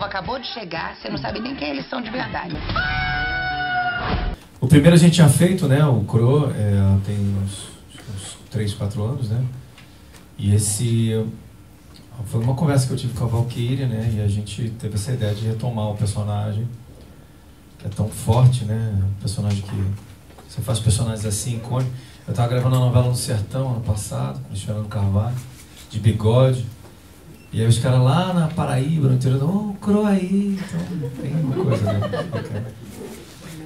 povo acabou de chegar, você não sabe nem quem eles são de verdade. O primeiro a gente tinha feito, né, o CRO, tem uns 3, 4 anos, né? E esse foi uma conversa que eu tive com a Valkyria, né? E a gente teve essa ideia de retomar o personagem, que é tão forte, né? Um personagem que você faz personagens assim, icônicos. Eu estava gravando a novela No Sertão ano passado, com o Fernando Carvalho, de bigode. E aí os caras lá na Paraíba, no interior, oh, CRO aí, então tem uma coisa, né?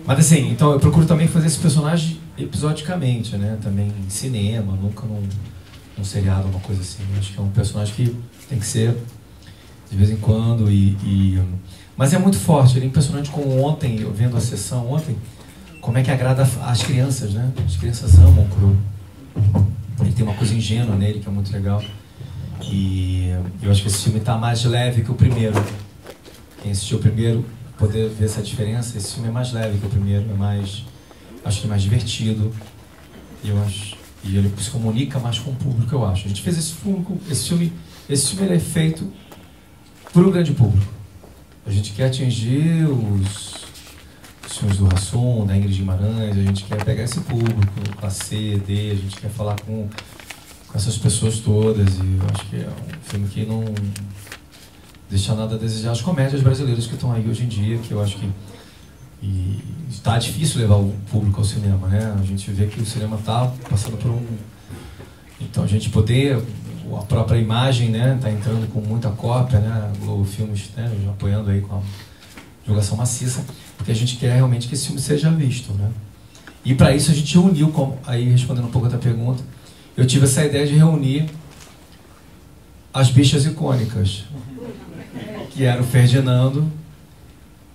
Mas assim, então eu procuro também fazer esse personagem episodicamente, né? Também em cinema, nunca num seriado, uma coisa assim. Acho que é um personagem que tem que ser de vez em quando. Mas é muito forte, ele é impressionante como ontem, eu vendo a sessão ontem, como é que agrada as crianças, né? As crianças amam o CRO. Ele tem uma coisa ingênua nele que é muito legal. E eu acho que esse filme está mais leve que o primeiro. Quem assistiu o primeiro poder ver essa diferença. Esse filme é mais leve que o primeiro, acho que é mais divertido. E ele se comunica mais com o público, eu acho. A gente fez esse filme ele é feito para o grande público. A gente quer atingir os filmes do Hassum, da Ingrid Guimarães, a gente quer pegar esse público, classe C, D, a gente quer falar com essas pessoas todas, e eu acho que é um filme que não deixa nada a desejar. As comédias brasileiras que estão aí hoje em dia, que eu acho que está difícil levar o público ao cinema, né? A gente vê que o cinema está passando por então a gente poder, a própria imagem, né, está entrando com muita cópia, né? Globo Filmes, né, apoiando aí com a divulgação maciça, porque a gente quer realmente que esse filme seja visto, né? E para isso a gente uniu, aí respondendo um pouco a tua pergunta, eu tive essa ideia de reunir as bichas icônicas, que era o Ferdinando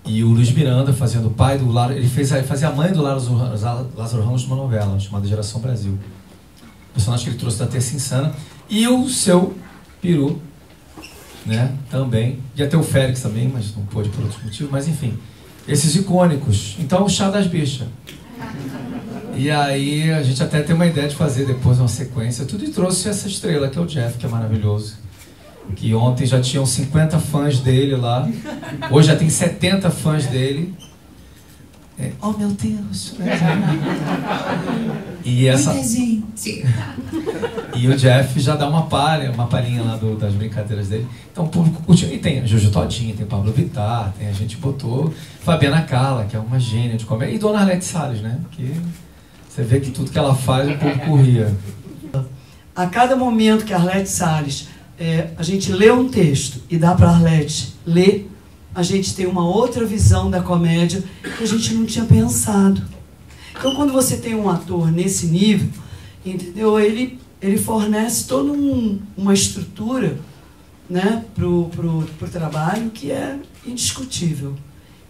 e o Luiz Miranda, fazendo o pai do Lázaro. Ele fazia a mãe do Lázaro Ramos numa novela chamada Geração Brasil. O personagem que ele trouxe da Terça Insana. E o seu peru, né, também. Ia ter o Félix também, mas não pôde por outros motivos. Mas enfim, esses icônicos. Então, o Chá das Bichas. E aí a gente até tem uma ideia de fazer depois uma sequência. Tudo e trouxe essa estrela, que é o Jeff, que é maravilhoso. Que ontem já tinham 50 fãs dele lá. Hoje já tem 70 fãs dele. Oh, meu Deus. E e o Jeff já dá uma palhinha lá das brincadeiras dele. Então o público curtiu. E tem a Jojo Todinho, tem o Pablo Vittar, a gente botou Fabiana Carla, que é uma gênia de comédia, e Dona Arlete Salles, né? Que você vê que tudo que ela faz o público ria. A cada momento que a Arlete Salles, a gente lê um texto e dá para a Arlete ler, a gente tem uma outra visão da comédia que a gente não tinha pensado. Então, quando você tem um ator nesse nível, entendeu? Ele fornece toda uma estrutura, né, pro trabalho que é indiscutível.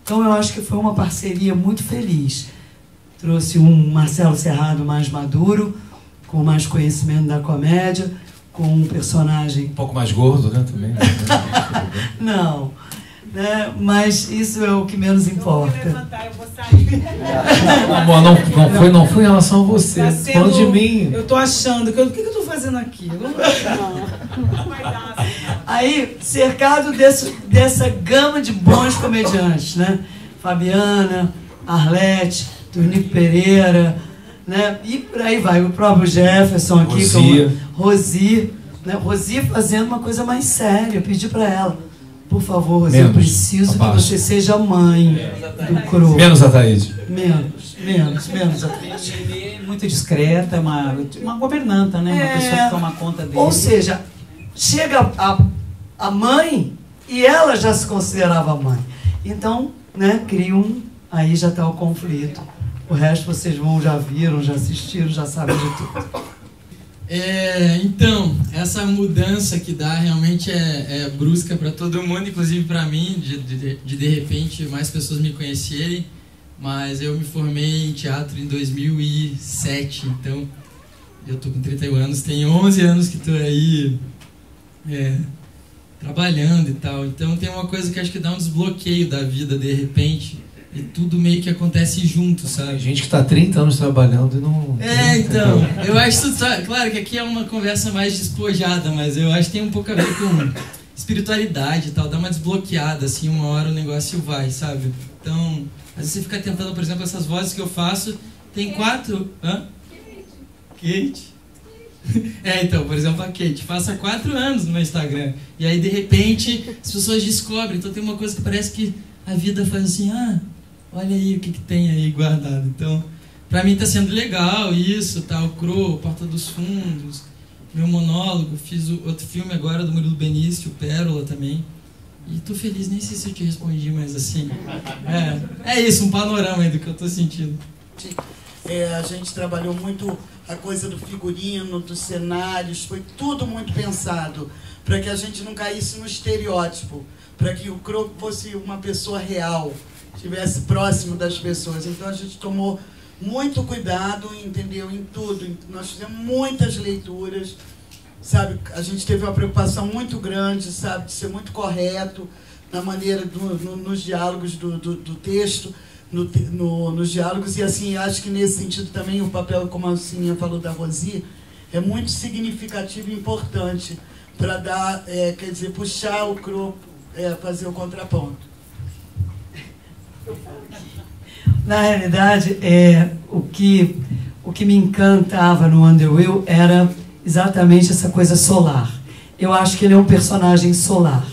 Então, eu acho que foi uma parceria muito feliz. Trouxe um Marcelo Serrado mais maduro, com mais conhecimento da comédia, com um personagem... Um pouco mais gordo, né, também? Não, né, mas isso é o que menos importa. Eu vou levantar, eu vou sair. Amor, não foi em relação a você, tá falando de mim. Eu tô achando, o que eu tô fazendo aqui? Não vai dar assim. Aí, cercado dessa gama de bons comediantes, né? Fabiana, Arlete, Tonico Pereira, né? E por aí vai, o próprio Jefferson aqui, Rosi, né? Rosi fazendo uma coisa mais séria. Eu pedi para ela, por favor, Rosi, eu preciso que você seja mãe do CRO. Menos a Thaís. Menos a Thaís. Ele é muito discreta, uma governanta, né? Uma pessoa que toma conta dele. Ou seja, chega a mãe e ela já se considerava mãe. Então, né, aí já está o conflito. O resto vocês já viram, já assistiram, já sabem de tudo. Então, essa mudança que dá realmente é brusca para todo mundo, inclusive para mim, de repente mais pessoas me conhecerem, mas eu me formei em teatro em 2007, então eu tô com 31 anos, tem 11 anos que tô aí trabalhando e tal, então tem uma coisa que acho que dá um desbloqueio da vida de repente, e tudo meio que acontece junto, sabe? Tem gente que está há 30 anos trabalhando e não... então, eu acho que claro que aqui é uma conversa mais despojada, mas eu acho que tem um pouco a ver com espiritualidade e tal, dá uma desbloqueada, assim, uma hora o negócio vai, sabe? Então, às vezes você fica tentando, por exemplo, essas vozes que eu faço, tem 4... Hã? Kate? Então, por exemplo, a Kate, faço há 4 anos no meu Instagram, e aí, de repente, as pessoas descobrem, então tem uma coisa que parece que a vida faz assim, olha aí o que tem aí guardado. Então, pra mim tá sendo legal isso, tá? O Cro, Porta dos Fundos, meu monólogo, fiz outro filme agora do Murilo Benício, Pérola também. E tô feliz, nem sei se eu te respondi, mas assim... É isso, um panorama aí do que eu tô sentindo. A gente trabalhou muito a coisa do figurino, dos cenários, foi tudo muito pensado para que a gente não caísse no estereótipo, para que o Cro fosse uma pessoa real, estivesse próximo das pessoas. Então a gente tomou muito cuidado, entendeu, em tudo. Nós fizemos muitas leituras, sabe? A gente teve uma preocupação muito grande, sabe, de ser muito correto na maneira, nos diálogos do texto, nos diálogos. E assim, acho que nesse sentido também o papel, como a Sininha falou da Rosi, é muito significativo e importante para dar, quer dizer, puxar o Cro, fazer o contraponto. Na realidade, o que me encantava no Underwheel era exatamente essa coisa solar. Eu acho que ele é um personagem solar,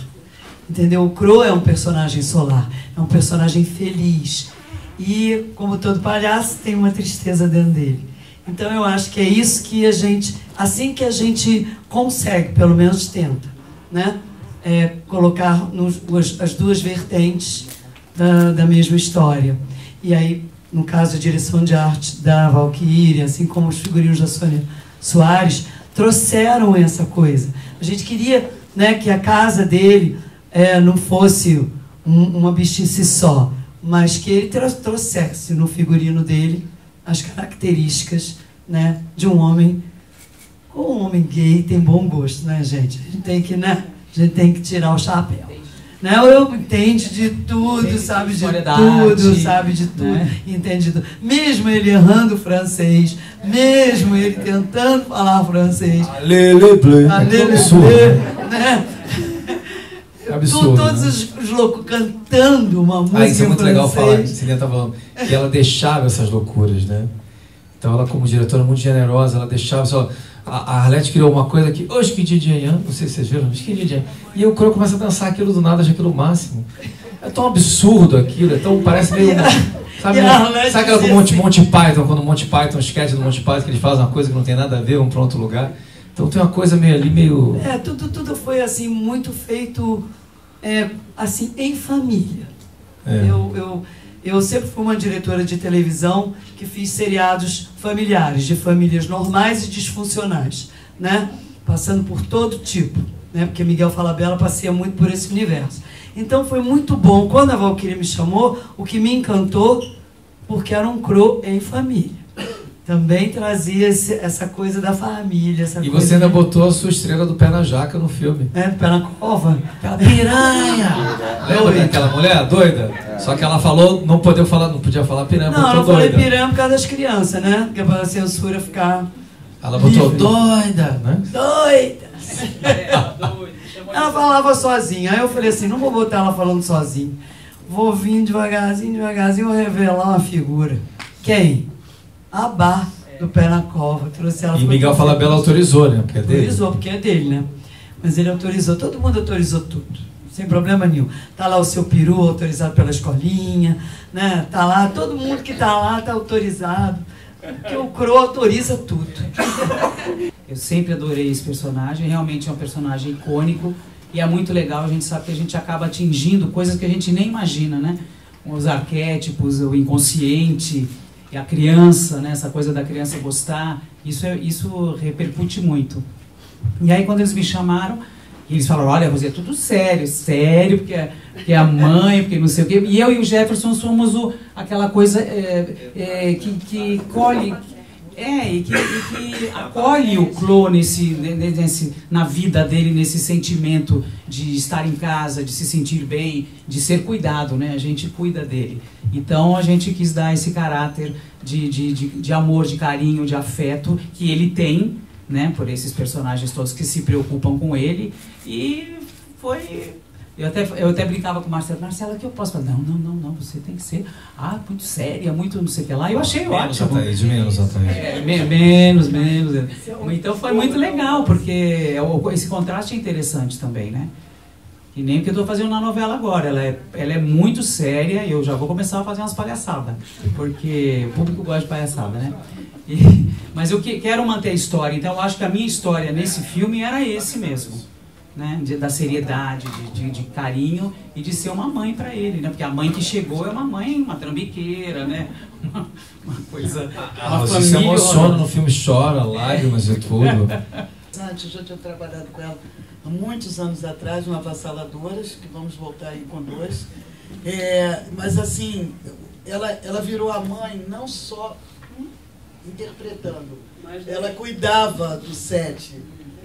entendeu? O Cro é um personagem solar, é um personagem feliz. E, como todo palhaço, tem uma tristeza dentro dele. Então, eu acho que é isso que a gente... Assim que a gente consegue, pelo menos tenta, né? Colocar as duas vertentes da mesma história. E aí, no caso, a direção de arte da Valquíria, assim como os figurinos da Sônia Soares, trouxeram essa coisa. A gente queria, né, que a casa dele não fosse uma bichice só, mas que ele trouxesse no figurino dele as características, né, de um homem. Um homem gay tem bom gosto, né, gente? A gente tem que tirar o chapéu. Né? Eu entende de tudo, sabe de tudo, sabe de tudo, né? Entende de tudo. Mesmo ele errando francês, mesmo ele tentando falar francês. Né? Absurdo. Todos os loucos cantando uma música. Isso é muito legal falar, que você tá falando, que ela deixava essas loucuras, né? Então ela, como diretora muito generosa, ela deixava só. A Arlete criou uma coisa que, hoje que DJ, não sei se vocês viram, mas que DJ. E o Cro começa a dançar aquilo do nada, acha aquilo o máximo. É tão absurdo aquilo, parece meio. Sabe aquela com Monty Python, quando o Monty Python, sketch do Monty Python, que eles fazem uma coisa que não tem nada a ver, vão para outro lugar. Então tem uma coisa meio ali, meio. Tudo foi assim, muito feito assim, em família. Eu sempre fui uma diretora de televisão que fiz seriados familiares, de famílias normais e disfuncionais, né? Passando por todo tipo, né? Porque Miguel Falabella passeia muito por esse universo. Então foi muito bom. Quando a Valquíria me chamou, o que me encantou, porque era um Cro em família. Também trazia essa coisa da família. E você ainda botou a sua estrela do pé na jaca no filme. Do pé na cova. Aquela piranha. Lembra daquela mulher doida? Só que ela falou, não podia falar piranha, não, eu falei piranha por causa das crianças, né? Porque para a censura ficar... Ela botou livre. Doida, né? Doida! Ela falava sozinha. Aí eu falei assim, não vou botar ela falando sozinha. Vou vir devagarzinho, vou revelar uma figura. Quem? A Bar do pé na cova. Trouxe ela. E Miguel Falabella autorizou, né? Porque é dele. Autorizou, porque é dele, né? Mas ele autorizou, todo mundo autorizou tudo. Sem problema nenhum. Tá lá o seu peru autorizado pela escolinha, né? Tá lá, todo mundo que tá lá tá autorizado. Porque o Cro autoriza tudo. Eu sempre adorei esse personagem, realmente é um personagem icônico e é muito legal, a gente sabe que a gente acaba atingindo coisas que a gente nem imagina, né? Os arquétipos, o inconsciente, e a criança, né? Essa coisa da criança gostar, isso repercute muito. E aí quando eles me chamaram, eles falaram, olha, Rosi, é tudo sério, porque é a mãe, porque não sei o quê. E eu e o Jefferson somos aquela coisa que colhe, e que acolhe o Cro na vida dele, nesse sentimento de estar em casa, de se sentir bem, de ser cuidado, né? A gente cuida dele. Então a gente quis dar esse caráter de amor, de carinho, de afeto que ele tem, né, por esses personagens todos que se preocupam com ele, e foi... Eu até brincava com o Marcelo. Marcelo, que eu posso falar? Não, você tem que ser muito séria, muito não sei o que lá. Eu achei ótimo. Menos, menos. Então foi muito legal, porque esse contraste é interessante também, né? E nem porque eu estou fazendo uma novela agora. Ela é muito séria e eu já vou começar a fazer umas palhaçadas. Porque o público gosta de palhaçada, né? Mas eu quero manter a história. Então eu acho que a minha história nesse filme era esse mesmo. Né? Da seriedade, de carinho e de ser uma mãe para ele, né? Porque a mãe que chegou é uma mãe, uma trambiqueira, né? Uma coisa... Você se emociona no filme, chora, lágrimas e tudo. Antes, eu já tinha trabalhado com ela há muitos anos atrás, no Avassaladoras, que vamos voltar aí com 2. Mas assim, ela virou a mãe não só interpretando, ela cuidava do set,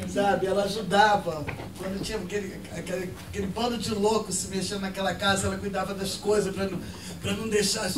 sabe? Ela ajudava. Quando tinha aquele bando de loucos se mexendo naquela casa, ela cuidava das coisas para não deixar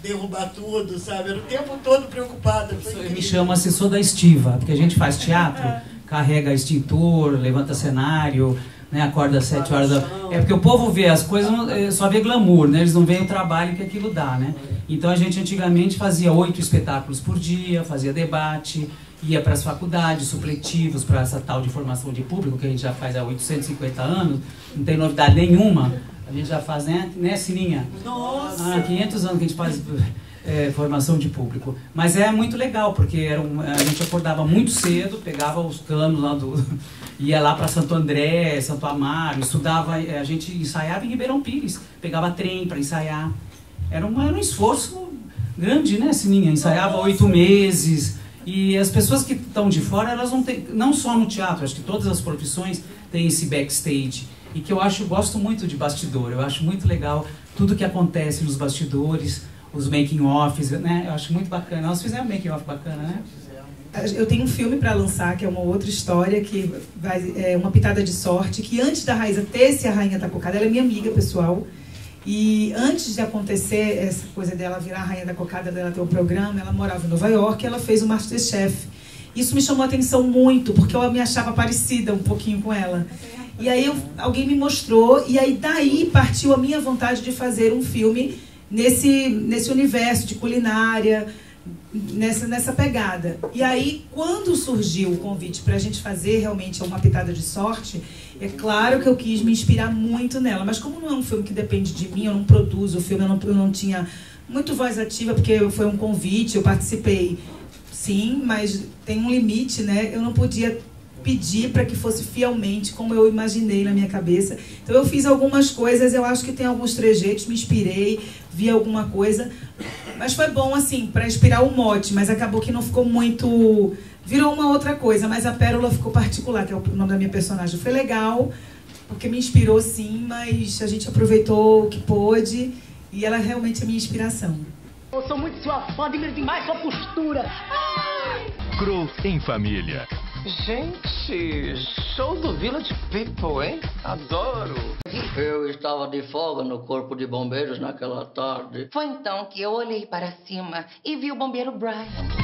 derrubar tudo, sabe? Era o tempo todo preocupada. Eu me chamo assessor da estiva, porque a gente faz teatro, carrega extintor, levanta cenário, né, acorda às 7 horas da... É porque o povo vê as coisas, só vê glamour, né? Eles não veem o trabalho que aquilo dá, né? Então a gente antigamente fazia 8 espetáculos por dia, fazia debate, ia para as faculdades, supletivos, para essa tal de formação de público, que a gente já faz há 850 anos, não tem novidade nenhuma, a gente já faz, né Sininha? Nossa! Há 500 anos que a gente faz formação de público. Mas é muito legal, porque a gente acordava muito cedo, pegava os canos lá ia lá para Santo André, Santo Amaro, estudava, a gente ensaiava em Ribeirão Pires, pegava trem para ensaiar. Era um esforço grande, né, Sininha? Ensaiava 8 meses... E as pessoas que estão de fora, elas não têm, não só no teatro, acho que todas as profissões têm esse backstage. E que eu gosto muito de bastidor, eu acho muito legal tudo que acontece nos bastidores, os making-offs, né? Eu acho muito bacana. Nós fizemos um making-off bacana, né? Eu tenho um filme para lançar, que é uma outra história, que é Uma Pitada de Sorte, que antes da Raíza ter a Rainha da Cocada, ela é minha amiga pessoal. E antes de acontecer essa coisa dela virar a Rainha da Cocada, dela ter um programa, ela morava em Nova York e ela fez o MasterChef. Isso me chamou a atenção muito, porque eu me achava parecida um pouquinho com ela. E aí alguém me mostrou, e aí daí partiu a minha vontade de fazer um filme nesse universo de culinária, nessa pegada. E aí, quando surgiu o convite para a gente fazer realmente Uma Pitada de Sorte, é claro que eu quis me inspirar muito nela, mas como não é um filme que depende de mim, eu não produzo o filme, eu não tinha muito voz ativa, porque foi um convite, eu participei, sim, mas tem um limite, né? Eu não podia pedir para que fosse fielmente como eu imaginei na minha cabeça. Então eu fiz algumas coisas, eu acho que tem alguns trejeitos, me inspirei, vi alguma coisa, mas foi bom assim, para inspirar o mote, mas acabou que não ficou muito... Virou uma outra coisa, mas a Pérola ficou particular, que é o nome da minha personagem. Foi legal, porque me inspirou sim, mas a gente aproveitou o que pôde e ela realmente é a minha inspiração. Eu sou muito sua fã, admiro demais sua postura. Cru em Família. Gente, show do Village People, hein? Adoro! Eu estava de folga no Corpo de Bombeiros naquela tarde. Foi então que eu olhei para cima e vi o bombeiro Brian.